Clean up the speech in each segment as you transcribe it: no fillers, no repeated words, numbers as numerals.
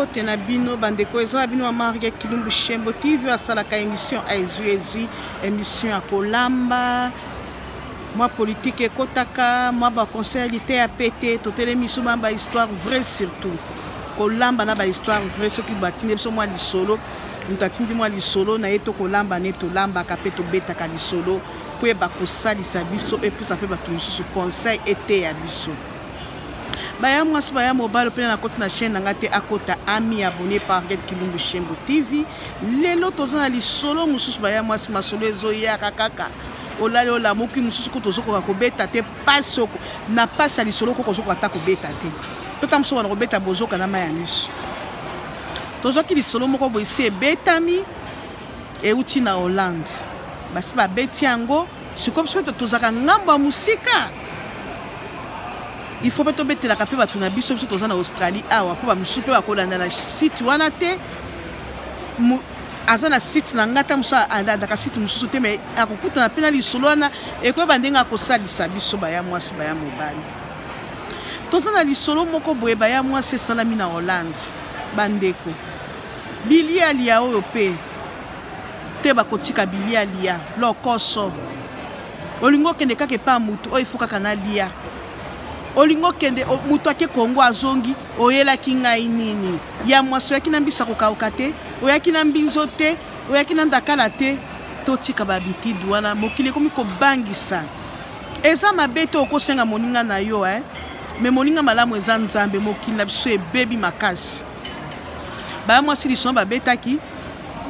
mbote na bino bandeko eza bino wa Marie Kilumbu Shembo TV asalaka émission aizui émission ya kolamba moi politique ekotaka moi ba conseillalité ya pété totelemi so ba histoire vraie surtout kolamba na ba histoire vraie soki batine biso moi lisolo mutatindi moi lisolo na yeto kolamba ne to lamba kapeto beta ka lisolo po ba kosalisa biso et puis ça peut battu sur conseil été ya biso. Baya mwasi baya mobile pe na côté na chaîne nga te akota ami abonné par Kilumbu Shembo TV lelo tozana lisolo mususu baya mwasi masolo ezoya kakaka olali olamuki mususu ko tozoko ko beta te pasoko na pasa lisolo ko kozoko ata ko beta te totamso wana ko beta bozoka na mayaniso tozoki lisolo moko boise betami e uti na Hollande basi ba beti yango sikobiso tozaka ngamba musika. Il faut pas tomber la capée va tourner biso biso en Australie awa po ba musupe ba kolanda na site wana te azana site na ngata musa anda ka site mususu te mais akokuta na pena lisolo wana e ko bandenga ko salisa biso ba ya mwasi ba ya mobali tozana lisolo moko boye ba ya mwasi salami na Hollande bandeko bili alia oyo pe te ba kotika bili alia lokoso olingo kende kake pa mutu o ifuka kana lia olingo kende mutu ake Kongo azongi oyelaki ngai nini ya mwaso yaki na mbisa kokauka te oyaki na mbinzo te oyaki na ndakala te totika babiti duana mokili komi kobangisa eza mabeto okosenga moninga na yo me moninga malamu eza nzambe mokili na biso ebebi makasi ba mwasi liso babetaki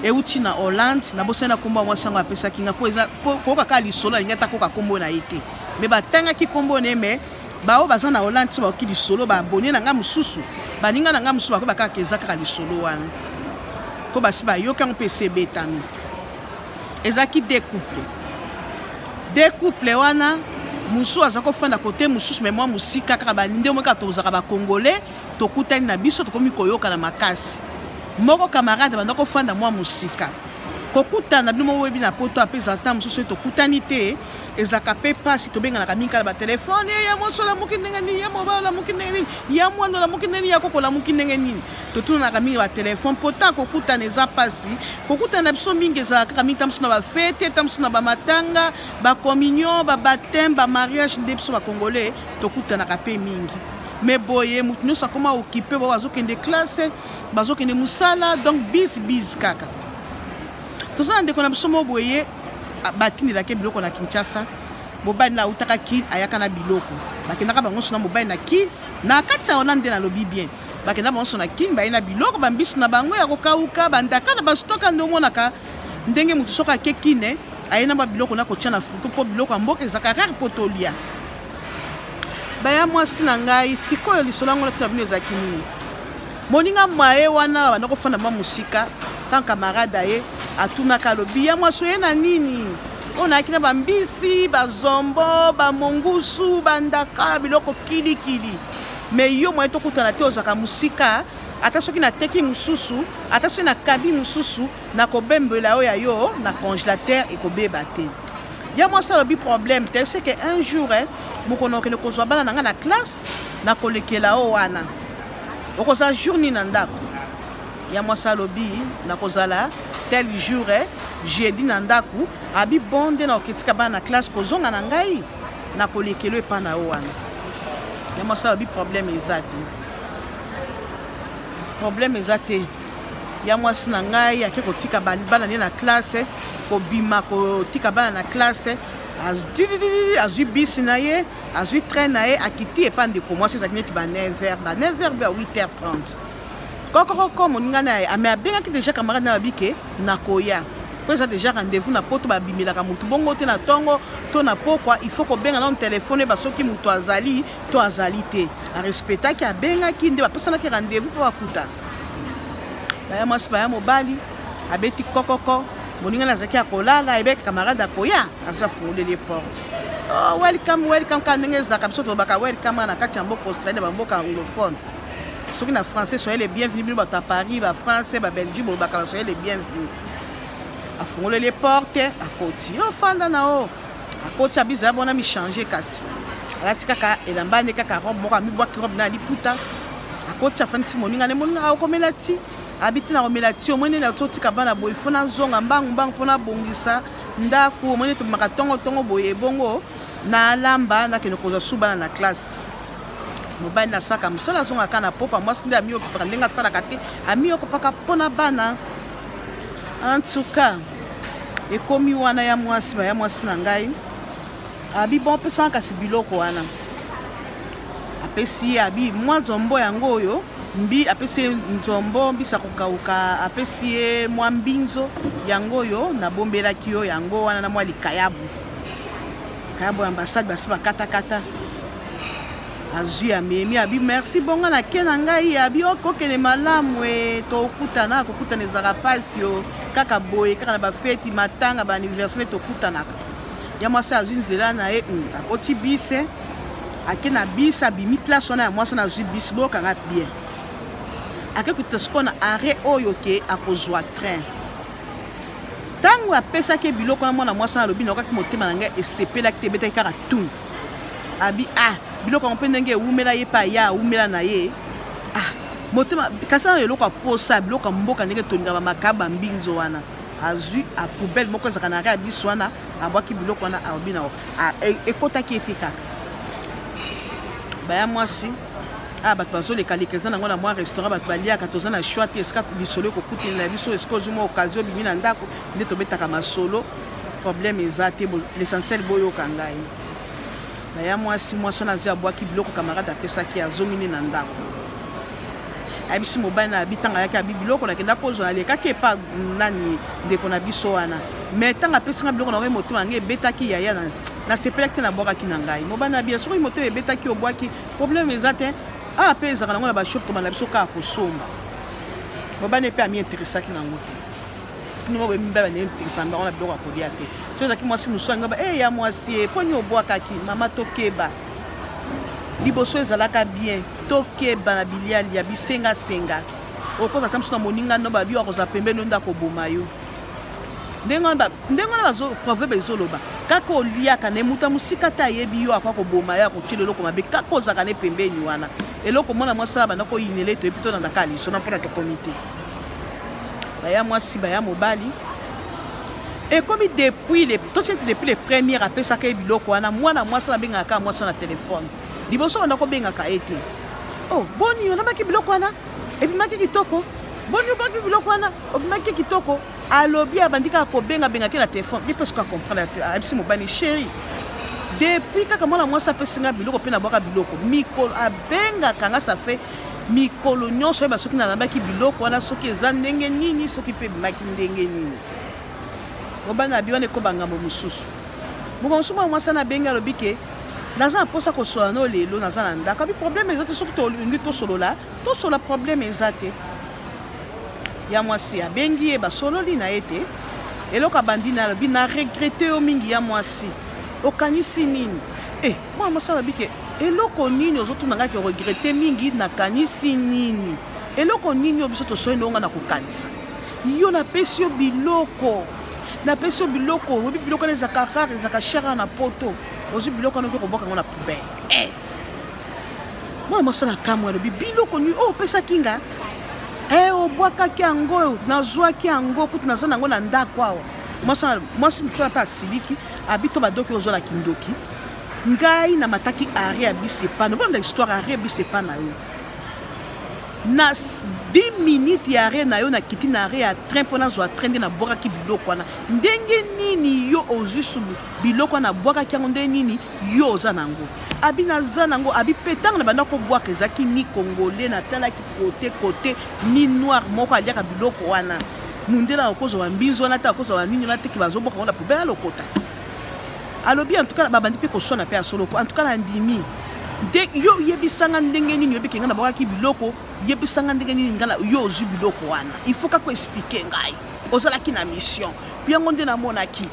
euti na Hollande na bosena komba mwasango apesaki nga po eza ko kaka lisolo ngata ko kakombo na ite me batanga ki kombo ne me bao baza na Hollande so bakili solo ba abonné na nga mususu baninga na nga mususu bako bakaka ezaka lisolo wana ko basi ba yoka mpese betami ezaki deux couples wana musu azako fanda côté mususu mais moi musika kaka ba ninde mo ka tozaka ba congolais tokutani na biso tokomi koyoka na makasi moko camarade bandako fanda moi musika kokutana bino mo webi na poto apesa ta mususu tokutani te ezaka pe pasi tobenga na kamika ba telefone ya mosola mukinenga ni ya mobala mukinenga ni ya mwana la mukinenga ya kokola mukinenga ni totuna na kamika ba telefone pota kokutana eza pasi kokutana biso mingi za kamika msuna ba fete tamsuna ba matanga ba communion ba baptême ba mariage nde biso ba congolais tokutana ka pe mingi mais boye mutu nyosa koma occupé ba bazokende classe bazokende musala donc bis kaka tozana ndeko na biso mo boye batini la ke biloko na Kinshasa mobali na utaka ki ayaka na biloko bakendaka bango sona mobali na ki na kati ya Hollande na lobi bien bakenda bango sona ki ba ina biloko bambisi na bango ya kokauka bandaka na bastoka ndomo naka ndenge mutu soka ke kine ayena ba biloko na kotia na fruto po biloko mboka ezaka rare potolia baya mwasi na ngai sikoyo lisolo ngo na bino ezaki nini moninga mwae wana banako fana ma musika tant camarade aye atunaka lobi ya mwaso ye na nini ona akina bambisi bazombo bamongusu bandaka biloko kilikili me yo mwa tokutana te ozaka musika ata soki na teki mususu ata soki na kabi mususu na kobembela oyo ya yo na congélateur ekobeba te ya mwasi alobi problème te c'est que un jour mokono okende kozwa bana na nga na classe na kolekela o wana okozala journée na ndako ya mwasi alobi na kozala tel jour jeudi na ndaku abi bonde na oketika bana na classe kozonga na ngai na kolekelo epa na wana ya mwasi alobi problème ezate ya mwasi na ngai ake kotika bana ne na classe kobima kotika bana na classe azwi bisi na ye azwi train na ye akiti epa ndeko mwasi ezaki neti ba 9h ba 8h30 koko moninga na ye ame abengaki déjà camarade na babike na koya po eza déjà rendez-vous na poto babimelaka mutu bongo te na tongo to na pokwa il faut kobenga na telefone basoki mutu azali to azali te arespectaki abengaki nde bapesanaki rendez-vous po bakuta baya mwasi baya mobali abeti kokoko moninga na zaki akolala ebeki camarade akoya aza fungoleli porte oh welcome ka ndenge ezaka biso tobaka welcome na kati ya mboka Australie bamboka anglophone soki na français soyez les bienvenus bino bato à Paris ba français ba Belgique bolobaka soyez les bienvenus afungoleli les portes akoti ofanda na o akoti abiza bona mi changer kasi alati kaka elamba ne kaka robe moko amibwaki robe na liputa kocha fanti moninga ne moninga akomela ti abiti na komela ti omwene na totika bana boy fona zonga mbangu pona bongisa ndako omwene to makatongo boye bongo na lamba na keno koza subana na classe mobali na saka msala zonga kana popa mwasi nde ami okupaka ndenga sala kate ami okupaka pona bana en tout cas ekomi wana ya mwasi na ngai abi bon pesa kasi biloko wana apesi abi mwa nzombo yango oyo mbi apesi nzombo mbisa kokauka apesi mwa mbinzo yango oyo na bombelaki yo yango wana na mwa likayabu ambassade basi bakata azui amemi abi merci bonga na ke na ngai abi okokene malamu tokutana kokutana ezaka pasi yo kaka boye kaka na bafeti matanga baanniversaire tokutanaka ya mwasi azwi nzela na ye akoti bise ake na bise abimi place wana ya mwasi na azwi bise bokanga bien ake kuta siko na arrêt oyo ke akozwa train ntango apesaki biloko na mwana mwasi na alobi na okaki motema na ngai esepelaki te ebetaki kaka tun abi biloko yango mpe ndenge ewumela ye pa ya awumela na ye motema kasi na eloko aposa biloko ya mboka ndenge tolinga bamakaba mbinzo wana azwi apoubele moko ezaka na arrêt ya biso wana abwaki biloko wana alobi na ekotaki ete kaka baya mwasi bato bazoleka-leka eza nango na mwa restaurant bato baliaka toza na choix te esika lisolo ekokutelela biso esika ozwi mwa occasion bimi na ndako nde tobetaka masolo problème eza te l'essentiel boyoka ngai baya mwasi wana azwi abwaki biloko camarade apesaki azongi nde na ndako ayebisi mobali na abi ntango ayaki abi biloko nakenda kozwa alekaki epa nani ndeko na biso wana mais ntango apesanga biloko nango motema yango ebetaki yaya nasepelaki te nabwakaki na ngai mobali na abi soki motema ebetaki obwaki problème eza te mpe ezaka nango na bashop tomana biso kaka kosomba mobali mpe amiinteresaki nango te ningo bemibala nainteresa bango na biloko ya kolia te so ezalaki mwasi mosu yango ya mwasi poni obwakaki mama tokeba liboso ezalaka bien tokeba na biliali ya bisengasenga okoza ata mosu na moninga no babi akozala pembeni ndako boma yo ndenge wana proverbe ezoloba kaka oliaka na emuta mosika te ayebi yo akwa koboma yo akotiela eloko mabe kaka ozalaka ne pembeni wana eloko mwana mwasi ala banda koyinela etoyebi to nandaka liso na mpona tokomi te baya mwasi baya mobali ekomi depuis les premières apesaka ye biloko wana mwana mwasi abengaka kaka mwasi na telefone liboso banda kobengaka ete boni yo nabaki biloko wana ebimaki kitoko boni obaki biloko wana obimaki kitoko alobi abandi kaka kobengabengaki na telefone ye mpe soka comprendre abisi mobali chéri depuis kaka mwana mwasi apesinga biloko mpe nabwaka biloko mikolo abengaka nga ça fait mikolo nyonso oyeba soki nalambaki biloko wana soki eza ndenge nini soki mpe ebimaki ndenge nini mobali na abi wana ekobangambo mosusu moko mosusu mwana mwasi anabengi alobi ke naza na mposa kosolola no lelo naza na ndako abi problème eza te soki tolingi tosolola problème eza te ya mwasi abengi ye basololi na ye te eloko abandi na alobi na regrete yo mingi ya mwasi okanisi nini mwana mwasi alobi ke eloko nini ozotuna ngaki regrete mingi nakanisi nini eloko nini yo biso tosoli ndonga na kokanisa yo napesi yo biloko obi biloko na ezaka rare ezaka chara na poto ozwi biloko wana oki kobwaka yango na poubele mwana mwasi nakamwa alobi biloko nini opesaki nga obwakaki yango nazwaki yango kutu naza nango na ndako awa mwasi mosu mpe asiliki abi to badoki ozwa na kindoki ngai na mataki arrêt ya bisi epana obona histoire arrêt ya bisi epana yo na 10 minutes ya arrêt na yo nakiti na arrêt ya train mpo nazwa train nde nabwakaki biloko wana ndenge nini yo ozwi biloko wana nabwakaki yango ndenge nini yo oza nango abi naza nango abi mpe ntango na banda kobwaka ezalaki ni congolais natalaki kote ni noir moko aliaka biloko wana mundela akozwa mbinzo wana te akozwa nini wana teki bazobwaka ngo na poubele alokota alobi en tout cas babandi mpe koswana mpe ya soloko en tout cas na ndimi yo yebisanga ndenge nini yobi kenga na bwakaki biloko yebisanga ndenge nini ngana yo ozwi biloko wana il faut kako expliquer ngai ozalaki na mission puis yango nde namonaki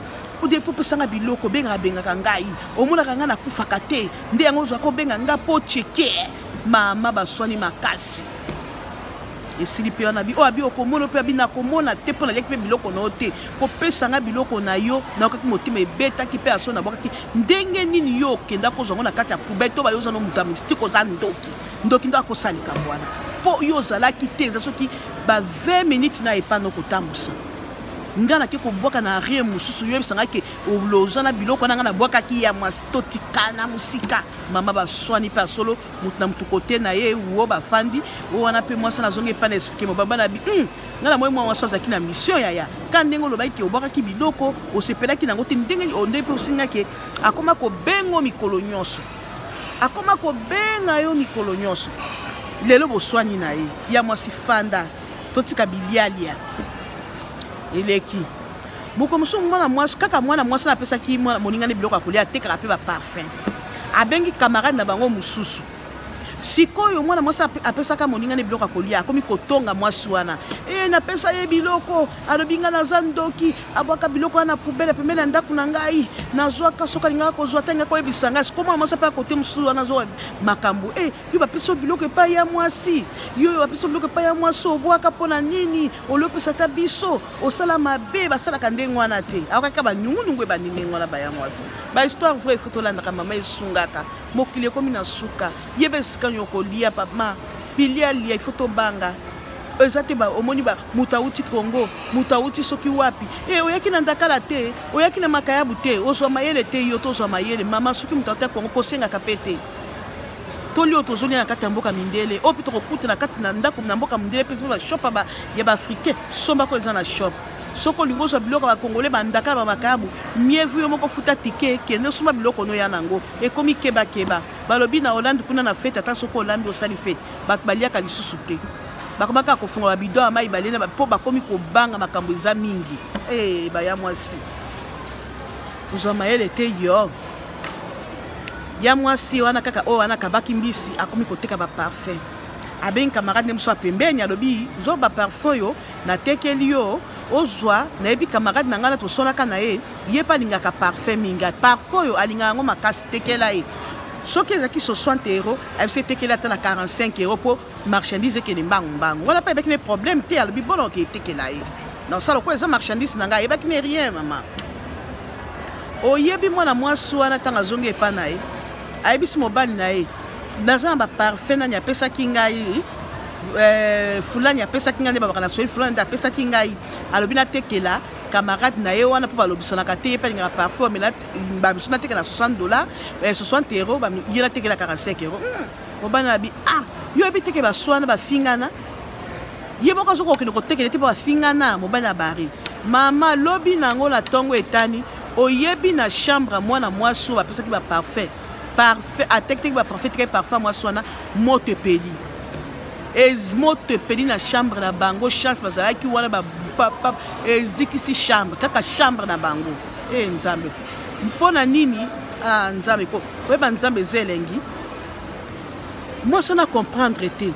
ude po pesanga biloko bengaka ngai omonaka nga nakufaka te nde yango ozwaka obenga nga po cheke mama baswani makasi esili mpe wana abi okomona mpe abi nakomona te mpo naliaki mpe biloko na yo te kopesanga biloko na yo naokaki motema ebetaki mpe aso nabwakaki ndenge nini yo okenda kozwa ngo na kati ya poubele to bayozana moto ya mystike oza ndoki nde akosalika wana po yo zala kite za soki ba 20 minutes na epano kotambusa ngana ke ko boka na rien mususu yo bisanga ke oloza na biloko na ngana boka ki ya mwastoti kana musika mama ba swani pa solo mutna mtu kote na ye wo ba fandi wo wana pe mwasa na zonge pa na expliquer mo baba na bi ngana moyo mwa wasaza ki na mission ya kandengo lo ba ki oboka ki biloko o sepela ki nango te ndenge onde pe osinga ke akoma ko bengo mikolo nyonso akoma ko benga yo mikolo nyonso lelo bo swani na ye ya mwasi fanda totika bilialia eleki moko musu mwana mwasi kaka mwana mwasi na pesa ki moninga ne biloko akolia tekaka pe ba parfum abengi camarade na bango mususu sikoyo mwana mwasi apesaka moninga ne biloko akolia akomi kotonga mwasi wana na pesa ye biloko alobinga na zandoki abwaka biloko wana poubelle pembeni ya ndako na ngai nazwaka soka lingaka kozwa tanga koyebisanga sikoma mwasi ape kote mosusu wana azwa makambo yo bapesa biloko epai ya mwasi yo bapesa biloko epai ya mwasi obwaka mpona nini olopesa ta biso osala mabe basalaka ndenge wana te akokaka banyungunungu ebandi ndenge wana baya mwasi bahistoire vrai ifo tolandaka mama esungaka mokili ekomi na suka yeba esika nyokolia papa pilia lia ifo tobanga ezate ba omoni ba mutauti Congo mutauti soki wapi oyaki na ndakala te oyaki na makayabu te ozwa mayele te yo tozwa mayele mama soki mutauti Congo kosenga kapete toli otozoli na kati ya mboka mindele opito kokuta na kati na ndako na mboka mindele pe ba shop ba ya ba africain somba ko eza na shop soko lingo so biloko ba congolais ba ndakala ba makayabu mievu yo moko futa tike kende somba biloko no ya nango ekomi keba keba balobi na Hollande kuna na fete ata soko olambi osali fete bakbaliaka lisusu te bakomaka kofunga babido ya mai balena po bakomi kobanga makambo eza mingi baya mwasi ozwa mayele te yo ya mwasi wana kaka oyo wana kabaki mbisi akomi koteka baparfum abengi camarade mosusu apembeni alobi zo baparfum yo natekeli yo ozwa nayebi camarade na ngai na tosonaka na ye ye mpe alingaka parfum mingi parfum oyo alingaka yango makasi tekela ye soki ezalaki 60 €, abisi etekeli ata na 45 € mpo marchandise ekende mbangu wana mpe ebaki ne problème te alobi bona oke etekela ye nasala okola eza marchandise na ngai ayebaki ne rien mama oyebi mwana mwasi wana ntango azongi epa na ye ayebisi mobali na ye naza na baparfum nani apesaki ngai fulani apesaki ngai nde babaka na soyi fulani nde apesaki ngai alobi natekela camarade na ye wana mpo balobisanaka te ye mpe alingaka parfum amela babiso nateka na 60 $, 60 €, ye natekela 45 €. mobali na bi yo yebi teke baswana bafingana ye moko azoka okende kotekela te mpo bafingana mobali na bari mama lobi nango na ntongo etani oyebi na chambre mwana mwasi oyo bapesaki baparfum ateketeki baparfum tekaki parfum mwasi wana moto epeli moto epeli na chambre na bango chance bazalaki wana ezikisi chambre kaka chambre na bango nzambe mpona nini nzambe ko oyeba nzambe eza elengi mwasi wana comprendre te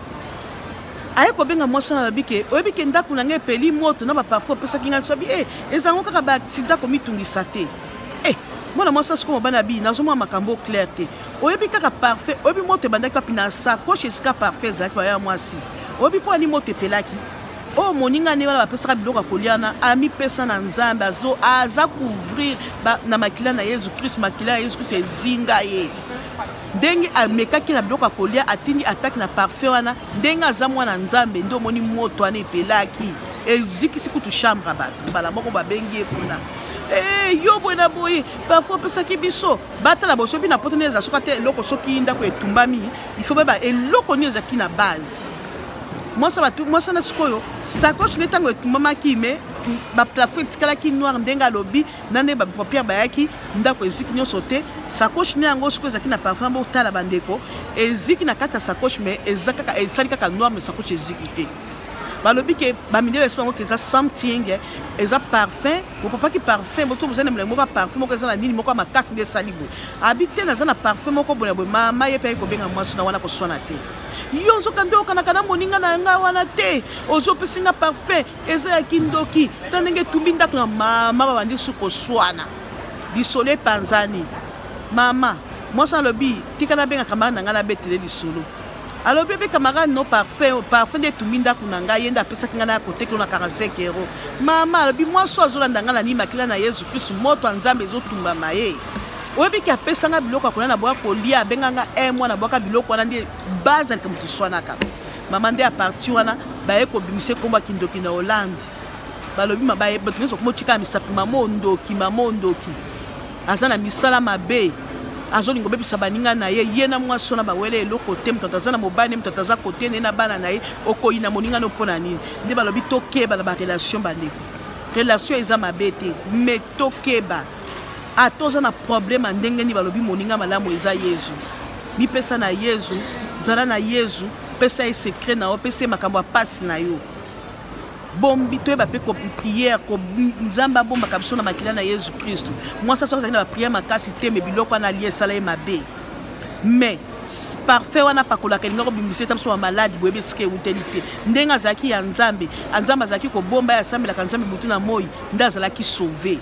aye kobenga mwasi wana babi ke oyebi ke ndako na ngai epeli moto na baparfum opesaki ngai sobi ezango kaka baaksida komitungisa te mwana mwasi asiko mobali na bi nazomona makambo clair te oyebi kaka parfum oyebi moto ebandaki papi na sakoche esika parfum ezalaki baya mwasi oyebi mpo ani moto epelaki oyo moninga ne wana bapesaka biloko akoliana amipesa na nzambe aza couvrir na makila na yesu kristu makila ya yesu kristu ezinga ye ndenge amekaki na biloko akolia atindi ataki na parfum wana ndenge aza mwana nzambe nde omoni moto wana epelaki ezikisi kutu chambre bato mbala moko babengi ye kuna yo boye na boye parfois opesaki biso batala boso epi na poto nini eza soka te eloko soki ndako etumbami ifo beba eloko nini ezalaki na base mwasi na sikoyo sakoche nde ntango etumbamaki me baplafon etikalaki noire ndenge alobi na nde bapapiere bayaki ndako eziki nyonso te sakoche nde yango sikoyo ezalaki na parfum botala bandeko eziki na kati ya sakoche me eza kaka esali kaka noire me sakoche eziki te balobi ke bamindele espa moko eza something eza parfum bopapaki parfum boto bozali na molemo moko ya parfum moko eza na nini moko ya makasi nde esali boye abi te naza na parfum moko boye boye mama ye mpe aye kobenga mwasi na wana koswana te yo nzoka nde okanaka na moninga na ngai wana te ozopesi nga parfum eza ya kindoki ta ndenge etumbi ndako na mama babandi su koswana lisolo epanzani mama mwasi alobi tika nabenga camarade na ngai nabetele lisolo alobi ebe camarade no parfum nde etumbi ndako na ngai ye nde apesaki ngai na kotekelo na 45 €. mama alobi mwasi azolanda ngai na nini makila na yesu kristu moto ya nzambe ezotumbama ye oyebi ke apesanga biloko akolia na boya kolia abenganga mwana bwaka biloko wana nde base alika moto swanaka mama nde aparti wana baye kobimise komba kindoki na Hollande balobi mabaye batunzo komotika misapi mamondoki azana misala mabe azolingo bebisa baninga na ye na mwaso na bawele eloko te mtataza na mobane mtataza kote ne na bana na ye okoyina moninga no pona nini nde balobi tokeba na ba relation bandeko relation eza mabe te mais tokeba atoza na problème ndenge ni balobi moninga malamu eza Yesu mipesa na Yesu zala na Yesu pesa e secret na o pesa makambo a passe na yo bombi toyeba pe ko prière ko nzamba bomba kabiso na makila na Yesu Kristo moi ça soit na prière makasi te me biloko na lié sala e mabe mais parfait wana pakola kelinga ko bimise tamso malade boyebe ske utelite ndenga zaki ya nzambe anzamba zaki ko bomba ya sambela kanzambe mutu na moi ndazala ki sauver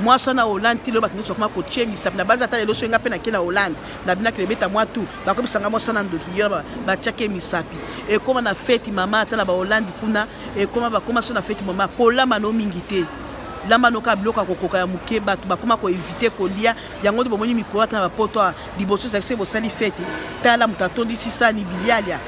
moi ça na Hollande tilo bakini sokoma ko tchemi sa na baza ta lelo so nga pe na kila Hollande na bina kelebeta moi tout ba ko bisanga moi ça na ndoki yo ba tchake misapi e koma na fête mama ta na ba Hollande kuna e koma ba koma so na fête mama kola mano mingite lamba noka bloka kokoka ya muke batu bakoma ko éviter kolia yango de bomoni mikoro ta na poto liboso sa se bo sali fête tala mutatondi sisa ni bilialia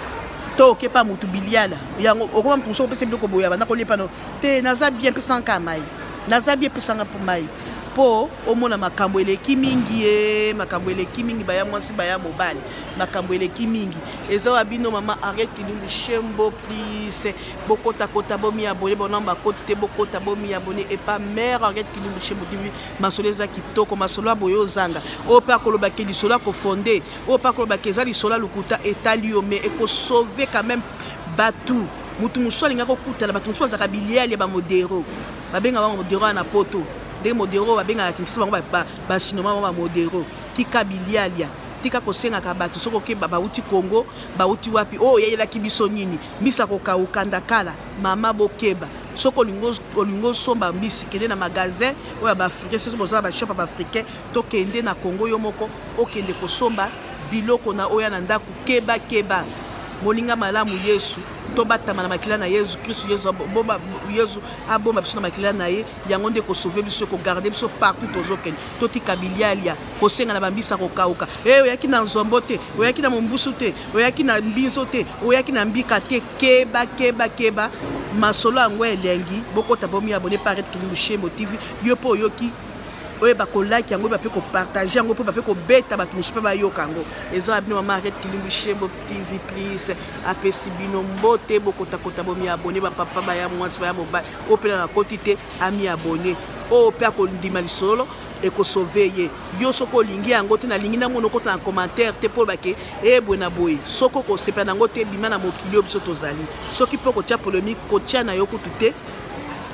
to ke pa mutu biliala yango okoma mpuso pese biloko boya bana ko lepa no te naza bien pesa nkamai naza bien pesa nkamai po omona makambo eleki mingi baya mwasi baya mobali makambo eleki mingi eza wabino mama arrête kilumbu shembo please bokota kota bomi abonné bonamba kote te bokota bomi abonné et pas mère arrête kilumbu shembo TV masolo eza kitoko masolo boyo zanga o pa koloba ke lisolo ko fondé o pa koloba ke za lisolo lukuta etali yo mais e ko sauver quand même batu mutu musoli ngako kutala batu musoli zaka biliali ba modero babenga ba modero na poto de modero babenga kinisa bango ba sinoma ba modero tika bilialia tika kosenga kabatu soko ke baba uti Congo ba uti wapi oh yela kibiso nini mbisa ko ka ukanda kala mama bokeba soko lingo somba mbisi kende na magasin oya ba africain soko boza ba shop ba africain to kende na Congo yo moko okende ko somba biloko na oya na ndaku keba molinga malamu Yesu to batama na makila na Yesu Kristo Yesu abomba biso na makila na ye yango nde ko sauver biso ko garder biso partout tozoken to tikabilialia ko senga na bambisa ko kauka oyaki na nzombo te oyaki na mombusu te oyaki na mbinzo te oyaki na mbika te keba masolo yango elengi bokota bomi abonné paraître Kilumbu Shembo TV yo po yoki oye ba ko like yango ba pe ko partager yango pe ba pe ko beta ba tumusu pe ba yoka yango eza abino mama arrête Kilumbu Shembo TV please apesi bino mbote bokota kota bomi abonné ba papa ba ya mwasi ba ya mobile opela na kotite ami abonné o pe ko ndima lisolo et ko sauver yo soko lingi yango te na lingi na mono kota en commentaire te po ba ke bwena boy soko ko sepa nango te bima na mokili biso tozali soki po ko tia polémique ko tia na yo kutute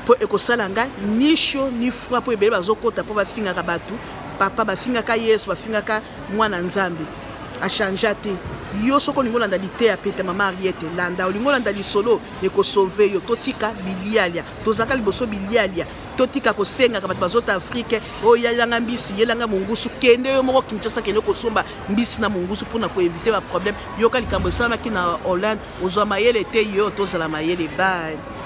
po ekosalanga ni chaud ni froid po ebele bazokota po bafingaka batu papa bafingaka Yesu bafingaka mwana nzambe a changer te yo soko lingo landa lite ya pete mama Ariete landa lingo landa lisolo eko sauver yo totika bilialia tozaka liboso bilialia totika kosenga ka batu bazota Afrique o yalanga mbisi yelanga mungusu kende yo moko Kinshasa kende ko somba mbisi na mungusu pona ko éviter ba problème yo ka likambo sama ki na Hollande ozwa mayele te yo tozala mayele bye.